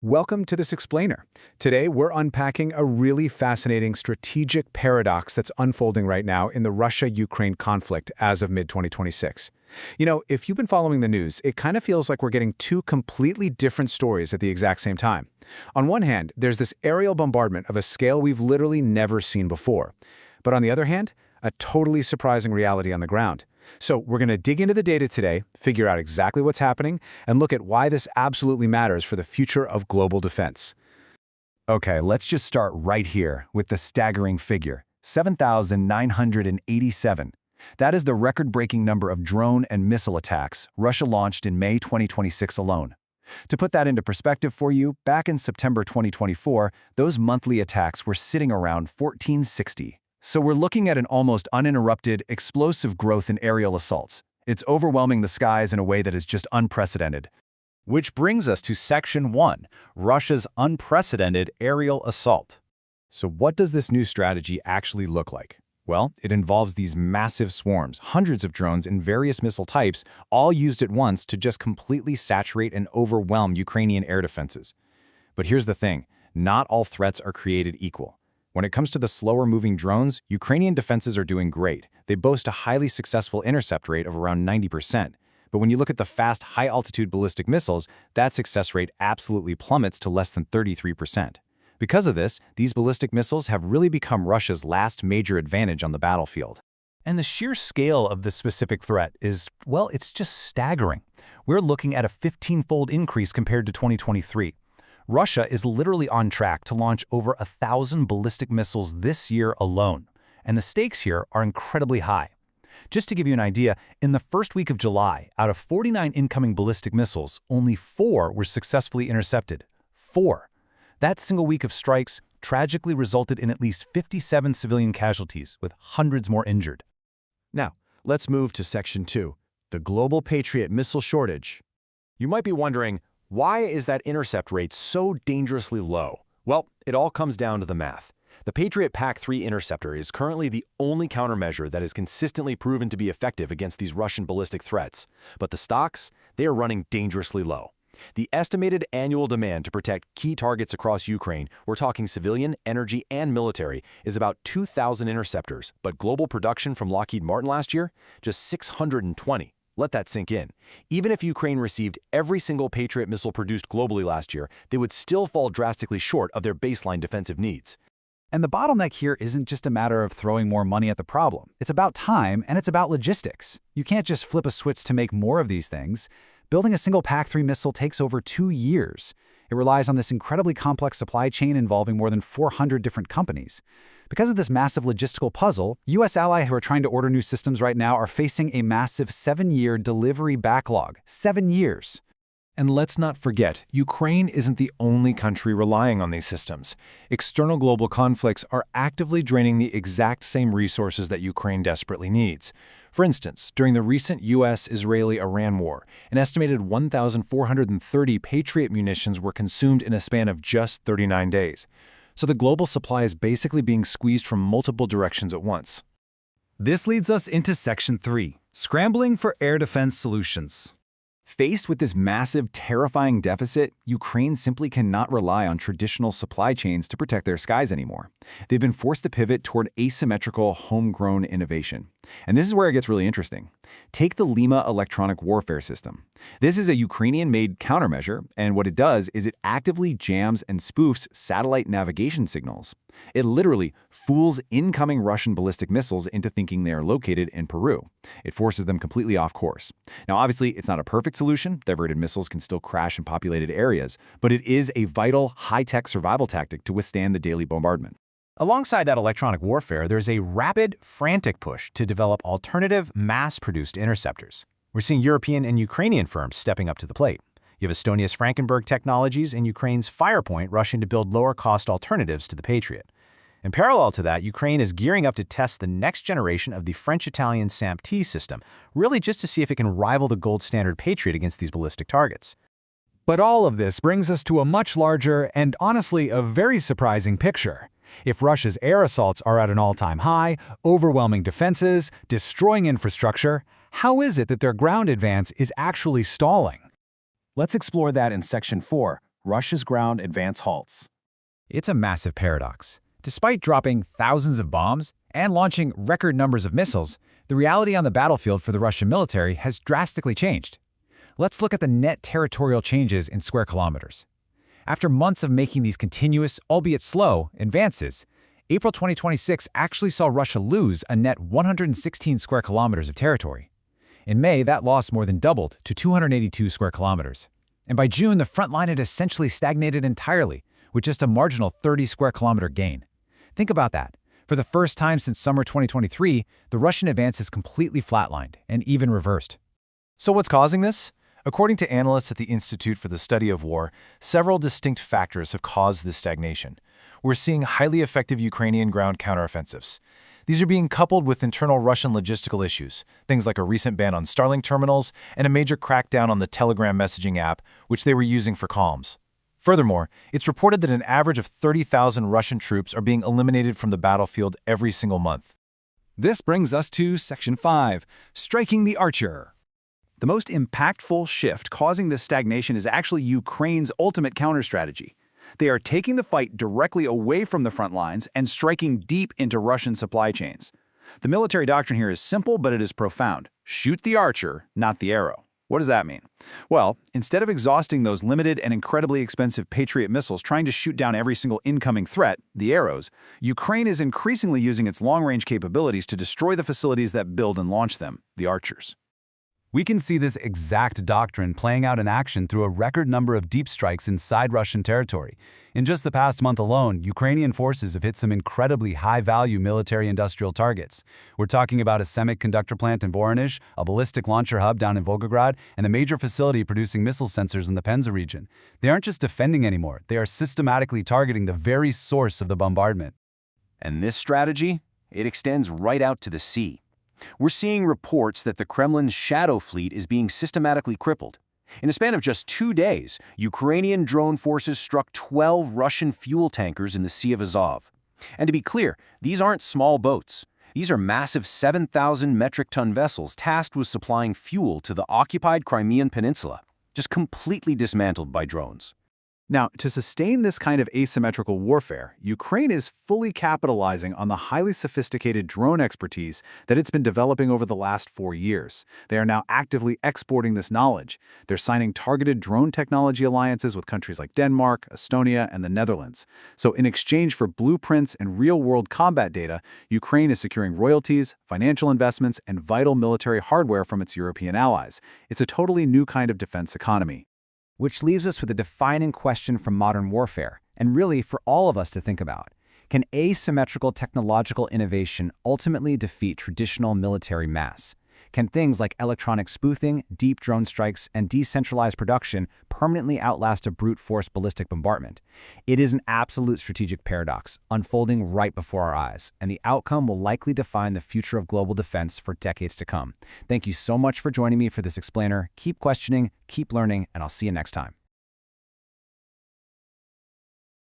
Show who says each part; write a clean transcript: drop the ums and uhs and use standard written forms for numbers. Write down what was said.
Speaker 1: Welcome to this explainer. Today, we're unpacking a really fascinating strategic paradox that's unfolding right now in the Russia-Ukraine conflict as of mid-2026. If you've been following the news, it kind of feels like we're getting two completely different stories at the exact same time. On one hand, there's this aerial bombardment of a scale we've literally never seen before. But on the other hand, a totally surprising reality on the ground. So we're going to dig into the data today, figure out exactly what's happening, and look at why this absolutely matters for the future of global defense.
Speaker 2: Okay, let's just start right here with the staggering figure, 7,987. That is the record-breaking number of drone and missile attacks Russia launched in May 2026 alone. To put that into perspective for you, back in September 2024, those monthly attacks were sitting around 1,460. So we're looking at an almost uninterrupted, explosive growth in aerial assaults. It's overwhelming the skies in a way that is just unprecedented.
Speaker 3: Which brings us to Section 1, Russia's unprecedented aerial assault.
Speaker 4: So what does this new strategy actually look like? Well, it involves these massive swarms, hundreds of drones in various missile types, all used at once to just completely saturate and overwhelm Ukrainian air defenses. But here's the thing, not all threats are created equal. When it comes to the slower-moving drones, Ukrainian defenses are doing great. They boast a highly successful intercept rate of around 90%. But when you look at the fast, high-altitude ballistic missiles, that success rate absolutely plummets to less than 33%. Because of this, these ballistic missiles have really become Russia's last major advantage on the battlefield.
Speaker 3: And the sheer scale of this specific threat is, well, it's just staggering. We're looking at a 15-fold increase compared to 2023. Russia is literally on track to launch over 1,000 ballistic missiles this year alone, and the stakes here are incredibly high. Just to give you an idea, in the first week of July, out of 49 incoming ballistic missiles, only 4 were successfully intercepted. 4. That single week of strikes tragically resulted in at least 57 civilian casualties, with hundreds more injured.
Speaker 5: Now, let's move to Section 2, the global Patriot missile shortage. You might be wondering, why is that intercept rate so dangerously low? Well, it all comes down to the math. The Patriot PAC-3 interceptor is currently the only countermeasure that is consistently proven to be effective against these Russian ballistic threats. But the stocks, they are running dangerously low. The estimated annual demand to protect key targets across Ukraine, we're talking civilian, energy, and military, is about 2,000 interceptors, but global production from Lockheed Martin last year, just 620. Let that sink in. Even if Ukraine received every single Patriot missile produced globally last year, they would still fall drastically short of their baseline defensive needs.
Speaker 6: And the bottleneck here isn't just a matter of throwing more money at the problem. It's about time, and it's about logistics. You can't just flip a switch to make more of these things. Building a single PAC-3 missile takes over 2 years. It relies on this incredibly complex supply chain involving more than 400 different companies. Because of this massive logistical puzzle, U.S. allies who are trying to order new systems right now are facing a massive 7-year delivery backlog. 7 years.
Speaker 4: And let's not forget, Ukraine isn't the only country relying on these systems. External global conflicts are actively draining the exact same resources that Ukraine desperately needs. For instance, during the recent U.S.-Israeli-Iran war, an estimated 1,430 Patriot munitions were consumed in a span of just 39 days. So the global supply is basically being squeezed from multiple directions at once.
Speaker 6: This leads us into Section 3, Scrambling for Air Defense Solutions.
Speaker 4: Faced with this massive, terrifying deficit, Ukraine simply cannot rely on traditional supply chains to protect their skies anymore. They've been forced to pivot toward asymmetrical, homegrown innovation. And this is where it gets really interesting. Take the Lima electronic warfare system. This is a Ukrainian-made countermeasure, and what it does is it actively jams and spoofs satellite navigation signals. It literally fools incoming Russian ballistic missiles into thinking they are located in Peru. It forces them completely off course. Now, obviously, it's not a perfect solution. Diverted missiles can still crash in populated areas, but it is a vital, high-tech survival tactic to withstand the daily bombardment.
Speaker 3: Alongside that electronic warfare, there's a rapid, frantic push to develop alternative, mass-produced interceptors. We're seeing European and Ukrainian firms stepping up to the plate. You have Estonia's Frankenberg Technologies and Ukraine's Firepoint rushing to build lower-cost alternatives to the Patriot. In parallel to that, Ukraine is gearing up to test the next generation of the French-Italian SAMP-T system, really just to see if it can rival the gold standard Patriot against these ballistic targets.
Speaker 6: But all of this brings us to a much larger and honestly a very surprising picture. If Russia's air assaults are at an all-time high, overwhelming defenses, destroying infrastructure, how is it that their ground advance is actually stalling?
Speaker 2: Let's explore that in Section 4, Russia's ground advance halts.
Speaker 6: It's a massive paradox. Despite dropping thousands of bombs and launching record numbers of missiles, the reality on the battlefield for the Russian military has drastically changed. Let's look at the net territorial changes in square kilometers. After months of making these continuous, albeit slow, advances, April 2026 actually saw Russia lose a net 116 square kilometers of territory. In May, that loss more than doubled to 282 square kilometers. And by June, the front line had essentially stagnated entirely, with just a marginal 30 square kilometer gain. Think about that. For the first time since summer 2023, the Russian advance has completely flatlined and even reversed.
Speaker 5: So what's causing this? According to analysts at the Institute for the Study of War, several distinct factors have caused this stagnation. We're seeing highly effective Ukrainian ground counteroffensives. These are being coupled with internal Russian logistical issues, things like a recent ban on Starlink terminals and a major crackdown on the Telegram messaging app, which they were using for comms. Furthermore, it's reported that an average of 30,000 Russian troops are being eliminated from the battlefield every single month.
Speaker 2: This brings us to Section 5, Striking the Archer. The most impactful shift causing this stagnation is actually Ukraine's ultimate counter-strategy. They are taking the fight directly away from the front lines and striking deep into Russian supply chains. The military doctrine here is simple, but it is profound. Shoot the archer, not the arrow. What does that mean? Well, instead of exhausting those limited and incredibly expensive Patriot missiles trying to shoot down every single incoming threat, the arrows, Ukraine is increasingly using its long-range capabilities to destroy the facilities that build and launch them, the archers.
Speaker 3: We can see this exact doctrine playing out in action through a record number of deep strikes inside Russian territory. In just the past month alone, Ukrainian forces have hit some incredibly high-value military-industrial targets. We're talking about a semiconductor plant in Voronezh, a ballistic launcher hub down in Volgograd, and a major facility producing missile sensors in the Penza region. They aren't just defending anymore, they are systematically targeting the very source of the bombardment.
Speaker 2: And this strategy, it extends right out to the sea. We're seeing reports that the Kremlin's shadow fleet is being systematically crippled. In a span of just 2 days, Ukrainian drone forces struck 12 Russian fuel tankers in the Sea of Azov. And to be clear, these aren't small boats. These are massive 7,000 metric ton vessels tasked with supplying fuel to the occupied Crimean Peninsula, just completely dismantled by drones.
Speaker 1: Now, to sustain this kind of asymmetrical warfare, Ukraine is fully capitalizing on the highly sophisticated drone expertise that it's been developing over the last 4 years. They are now actively exporting this knowledge. They're signing targeted drone technology alliances with countries like Denmark, Estonia, and the Netherlands. So in exchange for blueprints and real-world combat data, Ukraine is securing royalties, financial investments, and vital military hardware from its European allies. It's a totally new kind of defense economy.
Speaker 6: Which leaves us with a defining question from modern warfare, and really for all of us to think about. Can asymmetrical technological innovation ultimately defeat traditional military mass? Can things like electronic spoofing, deep drone strikes, and decentralized production permanently outlast a brute force ballistic bombardment? It is an absolute strategic paradox, unfolding right before our eyes, and the outcome will likely define the future of global defense for decades to come. Thank you so much for joining me for this explainer. Keep questioning, keep learning, and I'll see you next time.